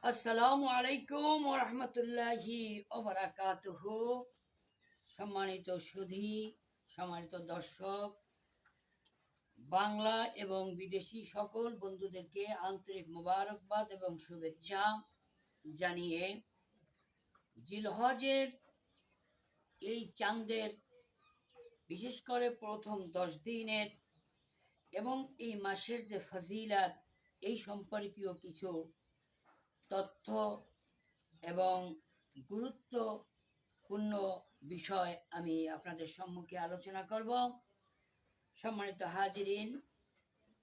আসসালামু আলাইকুম ওয়া রাহমাতুল্লাহি ওয়া বারাকাতুহু। সম্মানিত সুধী, সম্মানিত দর্শক, বাংলা এবং বিদেশি সকল বন্ধুদেরকে আন্তরিক মোবারকবাদ এবং শুভেচ্ছা জানিয়ে জিলহজের এই চাঁদের বিশেষ করে প্রথম 10 দিনের এবং এই মাসের যে ফজিলাত এই সম্পর্কীয় কিছু তথ্য এবং গুরুত্বপূর্ণ বিষয় আমি আপনাদের সম্মুখে আলোচনা করব। সম্মানিত হাজিরিন,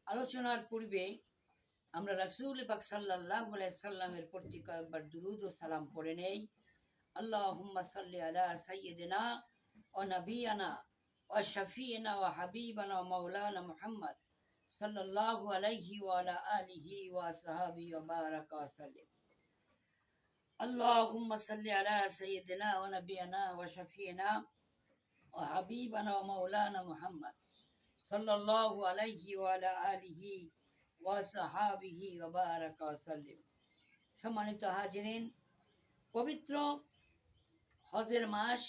আলোচনার পূর্বে আমরা রাসূল পাক সাল্লাল্লাহু আলাইহি সাল্লামের প্রতি কয়েকবার দুরূদ ও সালাম পড়ে নেই। আল্লাহুম্মা সাল্লি আলা সাইয়্যিদিনা ওয়া নাবিয়ানা ওয়া শাফিঈনা ওয়া হাবিবানা ওয়া মাওলানা মুহাম্মদ সাল্লাল্লাহু আলাইহি ওয়া আলা আলিহি ওয়া আসহাবিহি ওয়া বারাকা ওয়া সাল্লাম। اللهم صل على سيدنا ونبينا وشفينا وحبيبنا ومولانا محمد صلى الله عليه وعلى آله وصحابه وبارك وسلم। সম্মানিত হাজিরিন, পবিত্র হজের মাস,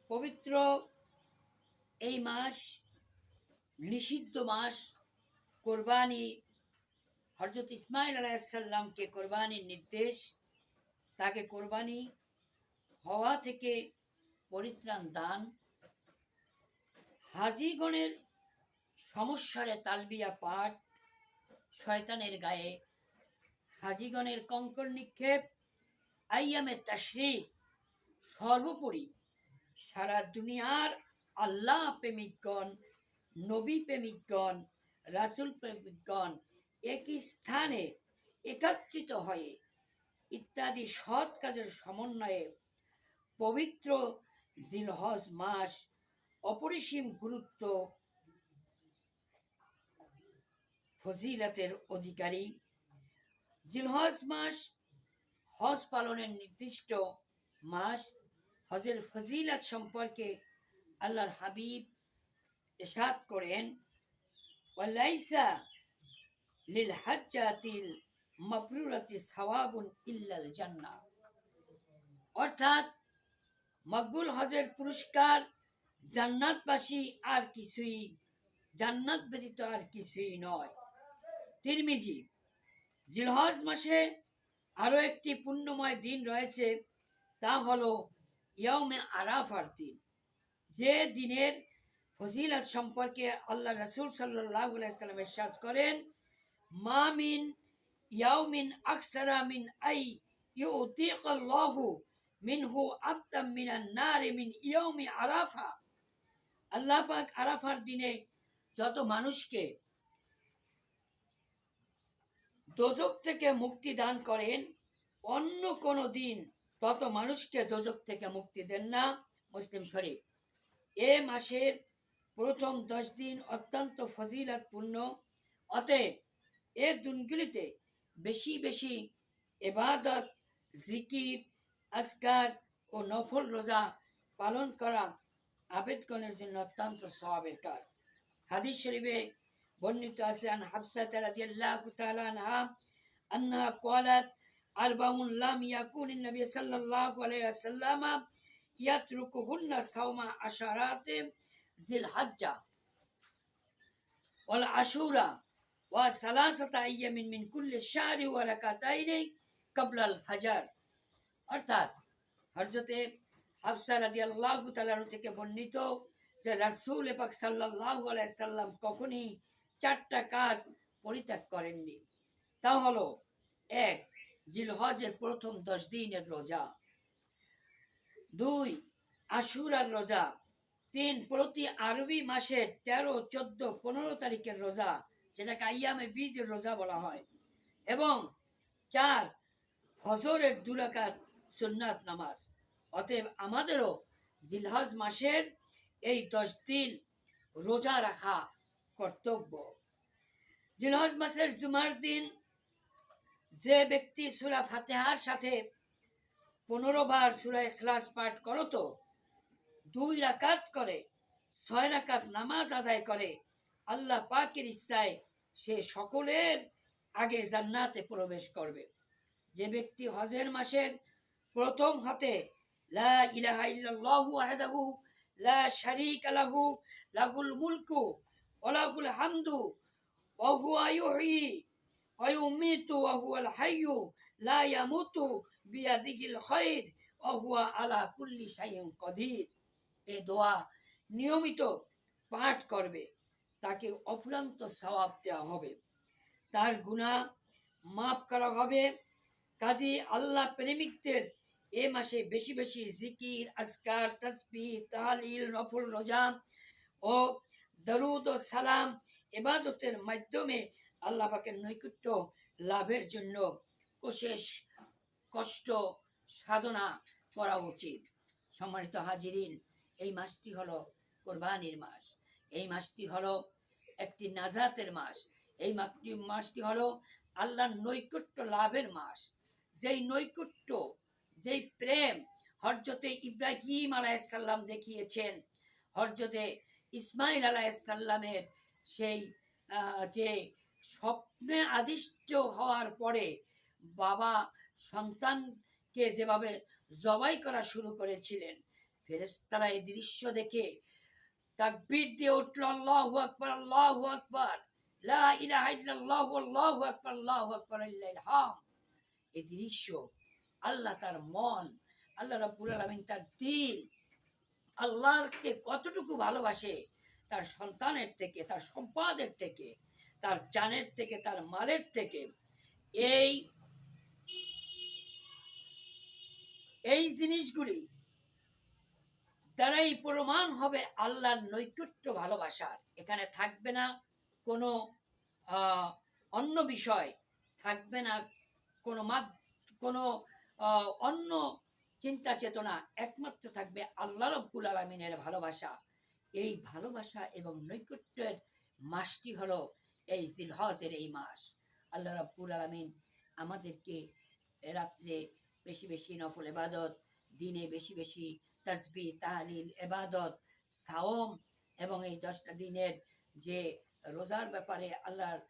পবিত্র এই মাস নিষিদ্ধ মাস। কোরবানি, হযরত ইসমাইল আলাইহিস সালামকে কোরবানির নির্দেশ, তাকে কোরবানি হওয়া থেকে পরিত্রাণ দান, হাজিগণের সমস্যারে তালবিয়া পাঠ, শয়তানের গায়ে হাজিগণের কঙ্কর নিক্ষেপ, আইয়ামে তাশরিক, সর্বোপরি সারা দুনিয়ার আল্লাহ প্রেমিকগণ, নবী প্রেমিকগণ, রাসূল প্রেমিকগণ একই স্থানে একত্রিত হয়ে ইত্যাদি সৎ কাজের সমন্বয়ে পবিত্র জিলহজ মাস অপরিসীম গুরুত্ব, ফজিলতের অধিকারী। জিলহজ মাস হজ পালনের নির্দিষ্ট মাস। হজের ফজিলত সম্পর্কে আল্লাহর হাবিব ইরশাদ করেন, ওয়ালাইসা লিল হাজ্জাতিল মাবরুরাতি সাওয়াবুন ইল্লাল জান্নাহ। অর্থাৎ মকবুল হজের পুরস্কার জান্নাতবাসী আর কিছুই, জান্নাত ব্যতীত আর কিছুই নয়। তিরমিজি। জিলহজ মাসে আরো একটি পুণ্যময় দিন রয়েছে, তা হলো ইয়াউমে আরাফার দিন। যে দিনের ফজিলত সম্পর্কে আল্লাহ রাসূল সাল্লাল্লাহু আলাইহি ওয়াসাল্লাম ইরশাদ করেন, মা মিন ইয়াউমিন আকসারা মিন আই ইউতিকাল্লাহু মিনহু আবতাম মিনান নারি মিন ইয়াউমি আরাফা। আল্লাহ পাক আরাফার দিনে যত মানুষকে দোজক থেকে মুক্তি দান করেন, অন্য কোনো দিন তত মানুষকে দোজক থেকে মুক্তি দেন না। মুসলিম শরীফ। এ মাসের প্রথম 10 দিন অত্যন্ত ফজিলতপূর্ণ। অতএব এ দিনগুলিতে বেশি বেশি ইবাদত, জিকির, আজকার ও নফল রোজা পালন করা আবেদগণের জন্য অত্যন্ত সওয়াবের কাজ। হাদিস শরীফে বর্ণিত আছে, আন হাফসা রাদিয়াল্লাহু তাআলা আনহা আন্নাহা ক্বালাত আরবাউন লাম ইয়াকুনিন নবী সাল্লাল্লাহু আলাইহি ওয়াসাল্লাম ইয়াতরুকুহুন্না সাওমা আশারাতে জিলহজ্জা ওয়াল আশুরা ওয়া সালাসাতা আইয়ামিন মিন কুল্লি শাহরি ওয়া রাকাতাইনি ক্বাবলাল ফাজর। অর্থাৎ হযরতে হাফসা রাদিয়াল্লাহু তাআলা থেকে বর্ণিত যে রাসূল পাক সাল্লাল্লাহু আলাইহি সাল্লাম কখনই 4টা কাজ পরিত্যাগ করেননি। তা হলো, 1. জিলহজের প্রথম 10 দিনের রোজা। 2. আশুরার রোজা। 3. প্রতি আরবি মাসের 13, 14, 15 তারিখের রোজা, যেটাকে আইয়ামে বীজের রোজা বলা হয়। এবং 4. ফজরের 2 রাকাত সুন্নাত নামাজ। অতএব আমাদেরও জিলহজ মাসের এই 10 দিন রোজা রাখা কর্তব্য। জিলহজ মাসের জুমার দিন যে ব্যক্তি সূরা ফাতিহার সাথে 15 বার সূরা ইখলাস পাঠ করত, 2 রাকাত করে 6 রাকাত নামাজ আদায় করে, আল্লাহ পাকের ইচ্ছায় সে সকলের আগে জান্নাতে প্রবেশ করবে। যে ব্যক্তি হজের মাসের প্রথম হতে লা ইলাহা ইল্লাল্লাহু ওয়াহদাহু লা শারীকা লাহু লাহুল মুলকু ওয়া লাহুল হামদু ওয়া হুয়া ইউহয়ী ওয়া ইউমীতু ওয়া হুয়াল হাইয়্যু লা ইয়ামুতু বিয়াদিহিল খায়র ওয়া হুয়া আলা কুল্লি শাইইন কাদির, এই দোয়া নিয়মিত পাঠ করবে, তাকে অফুরন্ত সওয়াব দেওয়া হবে, তার গুনাহ মাফ করা হবে। কাজী আল্লাহ প্রেমিকদের এ মাসে বেশি বেশি জিকির, আজকার, তাসবিহ, তাহলিল, নফল রোজা ও দরুদ ও সালাম ইবাদতের মাধ্যমে আল্লাহ পাকের নৈকট্য লাভের জন্য কোশেশ কষ্ট সাধনা করা উচিত। সম্মানিত হাজিরিন, এই মাসটি হলো কোরবানির মাস, এই মাসটি হলো একটি নাজাতের মাস, এই মাসটি হলো আল্লাহর নৈকট্য লাভের মাস। যেই নৈকট্য, যেই প্রেম হযরতে ইব্রাহিম আলাইহিসসালাম দেখিয়েছেন, হযরতে ইসমাইল আলাইহিসসালামের সেই যে স্বপ্নে আদিষ্ট হওয়ার পরে বাবা সন্তানকে যেভাবে জবাই করা শুরু করেছিলেন, ফেরেশতারা এই দৃশ্য দেখে তাকবীর দিয়ে উঠল, আল্লাহু আকবার, আল্লাহু আকবার, লা ইলাহা ইল্লাল্লাহু, আল্লাহু আকবার, আল্লাহু আকবার, লিল্লাহিল হামদ। এই দৃশ্য আল্লাহ তার মন, আল্লাহ রাব্বুল আলামিন তার দিল, আল্লাহকে কতটুকু ভালোবাসে, তার সন্তানের থেকে, তার সম্পদের থেকে, তার জানের থেকে, তার মালের থেকে, এই এই জিনিসগুলি দ্বারাই প্রমাণ হবে আল্লাহর নৈকট্য ভালোবাসার। এখানে থাকবে না কোনো অন্য বিষয়, থাকবে না কোনো কোনো অন্য চিন্তা চেতনা, একমাত্র থাকবে আল্লাহ রাব্বুল আলামিনের ভালোবাসা। এই ভালোবাসা এবং নৈকট্যের মাসটি হলো এই জিলহজের এই মাস। আল্লাহ রাব্বুল আলামিন আমাদেরকে রাত্রে বেশি বেশি নফল ইবাদত, দিনে বেশি বেশি তাসবিহ, তাহলিল, ইবাদত, সাওম এবং এই 10টা দিনের যে রোজার ব্যাপারে আল্লাহর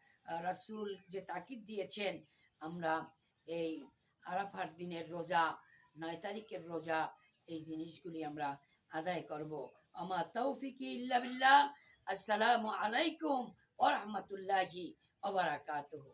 রাসূল যে তাকিদ দিয়েছেন, আমরা এই আরাফার দিনের রোজা, 9 তারিখের রোজা, এই জিনিসগুলি আমরা আদায় করব। আমা তৌফিকি ইল্লা বিল্লাহ। আসসালামু আলাইকুম ওয়া রাহমাতুল্লাহি ওয়া বারাকাতুহু।